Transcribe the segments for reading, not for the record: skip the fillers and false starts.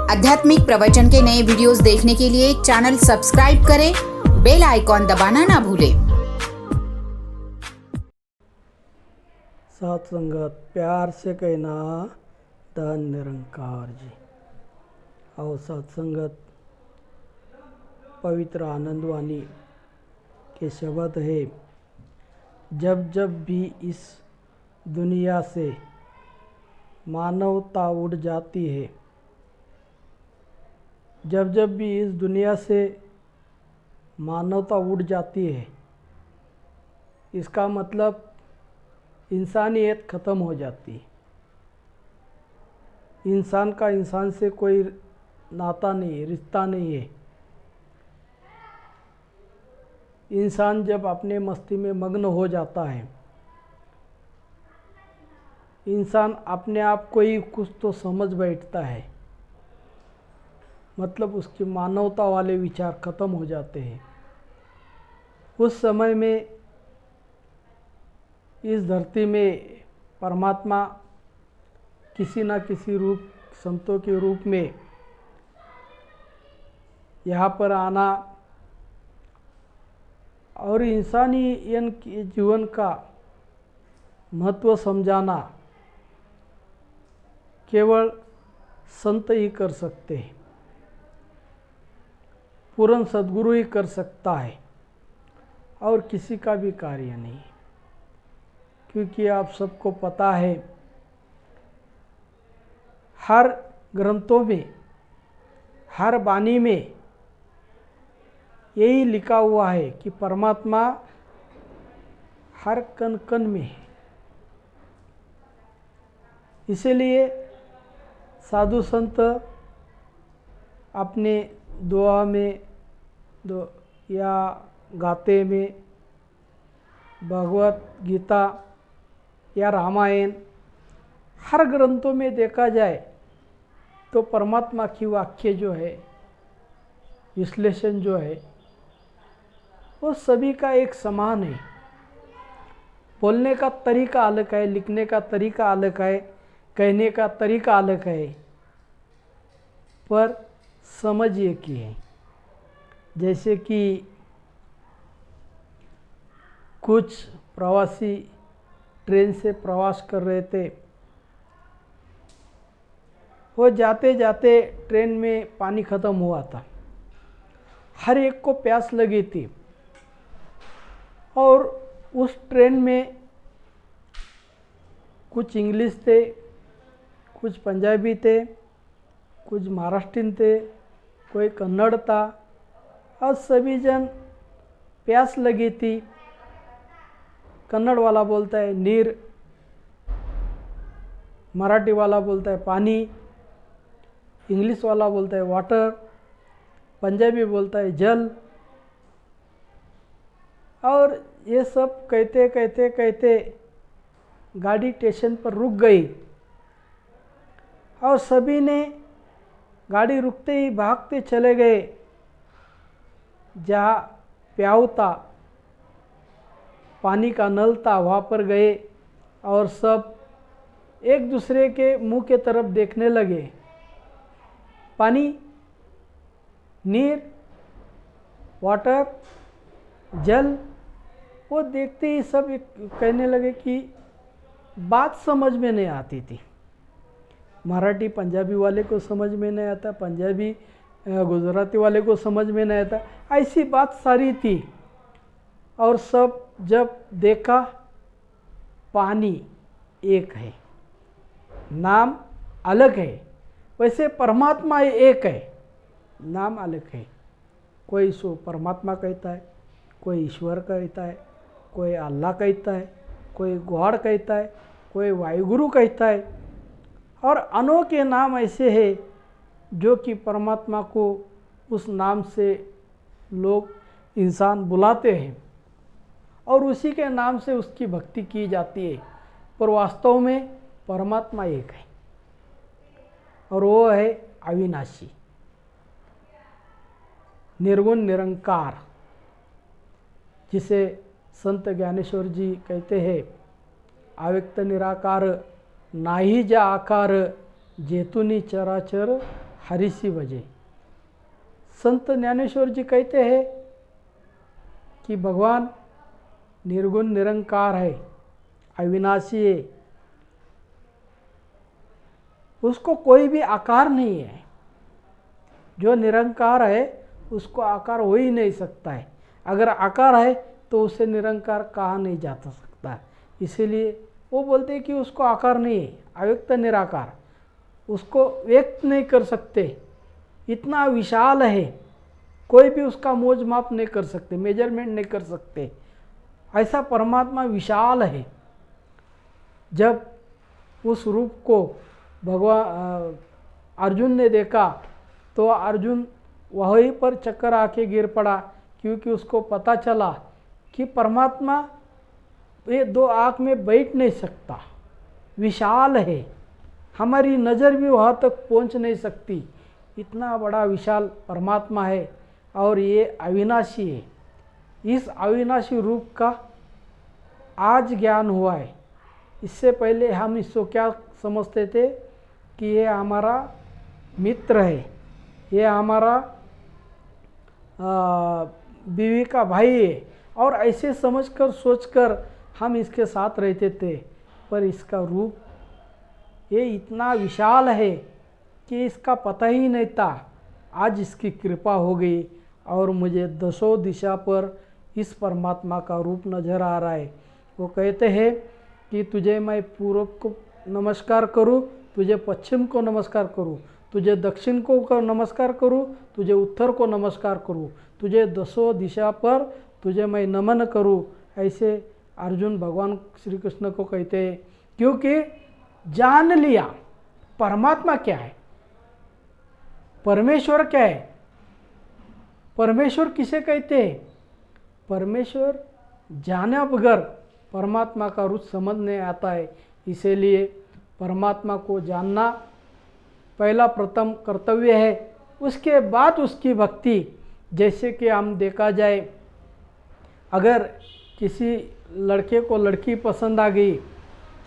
आध्यात्मिक प्रवचन के नए वीडियोस देखने के लिए चैनल सब्सक्राइब करें, बेल आइकॉन दबाना ना भूलें। सत्संगत प्यार से कहना धन निरंकार जी। और सत्संगत पवित्र आनंदवाणी के शब्द है, जब जब भी इस दुनिया से मानवता उड़ जाती है, जब जब भी इस दुनिया से मानवता उड़ जाती है, इसका मतलब इंसानियत ख़त्म हो जाती है। इंसान का इंसान से कोई नाता नहीं है, रिश्ता नहीं है। इंसान जब अपने मस्ती में मग्न हो जाता है, इंसान अपने आप को ही कुछ तो समझ बैठता है, मतलब उसकी मानवता वाले विचार खत्म हो जाते हैं। उस समय में इस धरती में परमात्मा किसी न किसी रूप, संतों के रूप में यहाँ पर आना और इंसानी जीवन का महत्व समझाना केवल संत ही कर सकते हैं, पूर्ण सद्गुरु ही कर सकता है और किसी का भी कार्य नहीं। क्योंकि आप सबको पता है, हर ग्रंथों में, हर वाणी में यही लिखा हुआ है कि परमात्मा हर कण कण में है। इसीलिए साधु संत अपने दुआ में या गाते में भगवत गीता या रामायण, हर ग्रंथों में देखा जाए तो परमात्मा की वाक्य जो है, विश्लेषण जो है, वो सभी का एक समान है। बोलने का तरीका अलग है, लिखने का तरीका अलग है, कहने का तरीका अलग है, पर समझ एक ही है। जैसे कि कुछ प्रवासी ट्रेन से प्रवास कर रहे थे, वो जाते जाते ट्रेन में पानी ख़त्म हुआ था, हर एक को प्यास लगी थी और उस ट्रेन में कुछ इंग्लिश थे, कुछ पंजाबी थे, कुछ महाराष्ट्रीयन थे, कोई कन्नड़ था और सभी जन प्यास लगी थी। कन्नड़ वाला बोलता है नीर, मराठी वाला बोलता है पानी, इंग्लिश वाला बोलता है वाटर, पंजाबी बोलता है जल। और ये सब कहते कहते कहते गाड़ी स्टेशन पर रुक गई और सभी ने गाड़ी रुकते ही भागते चले गए जहाँ प्याऊ था, पानी का नल था, वहाँ पर गए और सब एक दूसरे के मुंह के तरफ देखने लगे। पानी, नीर, वाटर, जल, वो देखते ही सब कहने लगे कि बात समझ में नहीं आती थी। मराठी पंजाबी वाले को समझ में नहीं आता, पंजाबी गुजराती वाले को समझ में नहीं आता, ऐसी बात सारी थी। और सब जब देखा, पानी एक है, नाम अलग है। वैसे परमात्मा एक है, नाम अलग है। कोई सो परमात्मा कहता है, कोई ईश्वर कहता है, कोई अल्लाह कहता है, कोई गॉड कहता है, कोई वायुगुरु कहता है। और अनोखे नाम ऐसे हैं जो कि परमात्मा को उस नाम से लोग, इंसान बुलाते हैं और उसी के नाम से उसकी भक्ति की जाती है। पर वास्तव में परमात्मा एक है और वो है अविनाशी, निर्गुण निरंकार, जिसे संत ज्ञानेश्वर जी कहते हैं, अव्यक्त निराकार नाही जा आकार जेतुनी चराचर हरीसी वजह। संत ज्ञानेश्वर जी कहते हैं कि भगवान निर्गुण निरंकार है, अविनाशी है, उसको कोई भी आकार नहीं है। जो निरंकार है उसको आकार हो ही नहीं सकता है। अगर आकार है तो उसे निरंकार कहा नहीं जा सकता। इसीलिए वो बोलते हैं कि उसको आकार नहीं है, अव्यक्त निराकार, उसको व्यक्त नहीं कर सकते। इतना विशाल है, कोई भी उसका मोज माप नहीं कर सकते, मेजरमेंट नहीं कर सकते। ऐसा परमात्मा विशाल है। जब उस रूप को भगवान अर्जुन ने देखा तो अर्जुन वहीं पर चक्कर आके गिर पड़ा, क्योंकि उसको पता चला कि परमात्मा ये दो आँख में बैठ नहीं सकता, विशाल है, हमारी नज़र भी वहाँ तक पहुँच नहीं सकती। इतना बड़ा विशाल परमात्मा है और ये अविनाशी है। इस अविनाशी रूप का आज ज्ञान हुआ है। इससे पहले हम इसको क्या समझते थे कि ये हमारा मित्र है, ये हमारा बीवी का भाई है, और ऐसे समझकर सोचकर हम इसके साथ रहते थे। पर इसका रूप ये इतना विशाल है कि इसका पता ही नहीं था। आज इसकी कृपा हो गई और मुझे दसों दिशा पर इस परमात्मा का रूप नज़र आ रहा है। वो कहते हैं कि तुझे मैं पूर्व को नमस्कार करूं, तुझे पश्चिम को नमस्कार करूं, तुझे दक्षिण को नमस्कार करूं, तुझे उत्तर को नमस्कार करूं, तुझे दसों दिशा पर तुझे मैं नमन करूं। ऐसे अर्जुन भगवान श्री कृष्ण को कहते हैं, क्योंकि जान लिया परमात्मा क्या है, परमेश्वर क्या है। परमेश्वर किसे कहते हैं? परमेश्वर जाने बगैर परमात्मा का रूप समझ नहीं आता है। इसीलिए परमात्मा को जानना पहला प्रथम कर्तव्य है। उसके बाद उसकी भक्ति। जैसे कि हम देखा जाए, अगर किसी लड़के को लड़की पसंद आ गई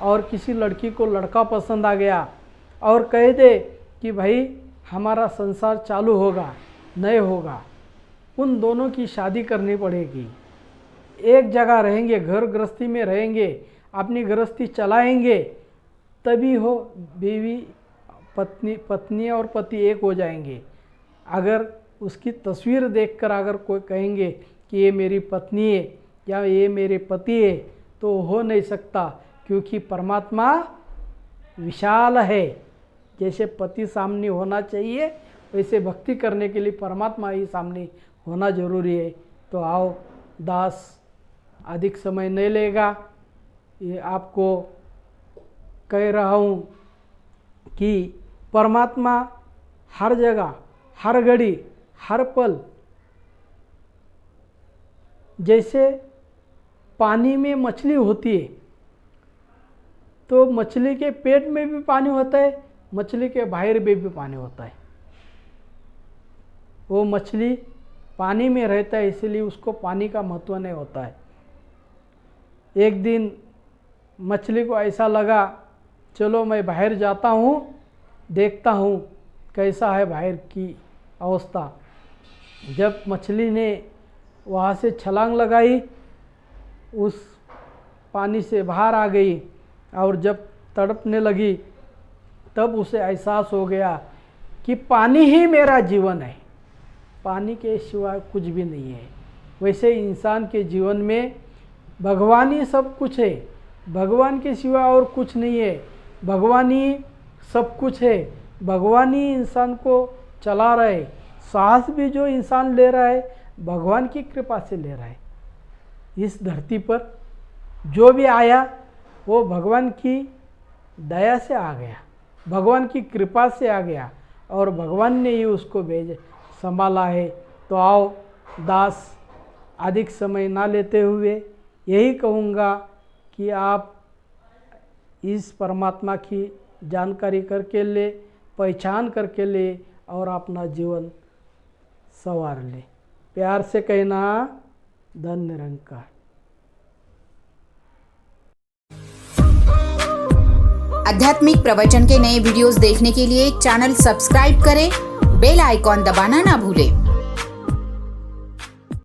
और किसी लड़की को लड़का पसंद आ गया और कह दे कि भाई हमारा संसार चालू होगा, नहीं होगा, उन दोनों की शादी करनी पड़ेगी। एक जगह रहेंगे, घर गृहस्थी में रहेंगे, अपनी गृहस्थी चलाएंगे, तभी हो बीवी पत्नी और पति एक हो जाएंगे। अगर उसकी तस्वीर देखकर अगर कोई कहेंगे कि ये मेरी पत्नी है या ये मेरे पति है, तो हो नहीं सकता, क्योंकि परमात्मा विशाल है। जैसे पति सामने होना चाहिए, वैसे भक्ति करने के लिए परमात्मा ही सामने होना जरूरी है। तो आओ दास, अधिक समय नहीं लेगा, ये आपको कह रहा हूँ कि परमात्मा हर जगह, हर घड़ी, हर पल, जैसे पानी में मछली होती है तो मछली के पेट में भी पानी होता है, मछली के बाहर में भी पानी होता है। वो मछली पानी में रहता है, इसलिए उसको पानी का महत्व नहीं होता है। एक दिन मछली को ऐसा लगा, चलो मैं बाहर जाता हूँ, देखता हूँ कैसा है बाहर की अवस्था। जब मछली ने वहाँ से छलांग लगाई, उस पानी से बाहर आ गई और जब तड़पने लगी, तब उसे एहसास हो गया कि पानी ही मेरा जीवन है, पानी के सिवाय कुछ भी नहीं है। वैसे इंसान के जीवन में भगवान ही सब कुछ है, भगवान के सिवा और कुछ नहीं है। भगवान ही सब कुछ है, भगवान ही इंसान को चला रहा है। सांस भी जो इंसान ले रहा है, भगवान की कृपा से ले रहा है। इस धरती पर जो भी आया वो भगवान की दया से आ गया, भगवान की कृपा से आ गया, और भगवान ने ही उसको संभाला है। तो आओ दास, अधिक समय ना लेते हुए यही कहूँगा कि आप इस परमात्मा की जानकारी करके ले, पहचान करके ले और अपना जीवन संवार ले। प्यार से कहना, धन निरंकार। आध्यात्मिक प्रवचन के नए वीडियोस देखने के लिए चैनल सब्सक्राइब करें बेल आइकॉन दबाना ना भूलें।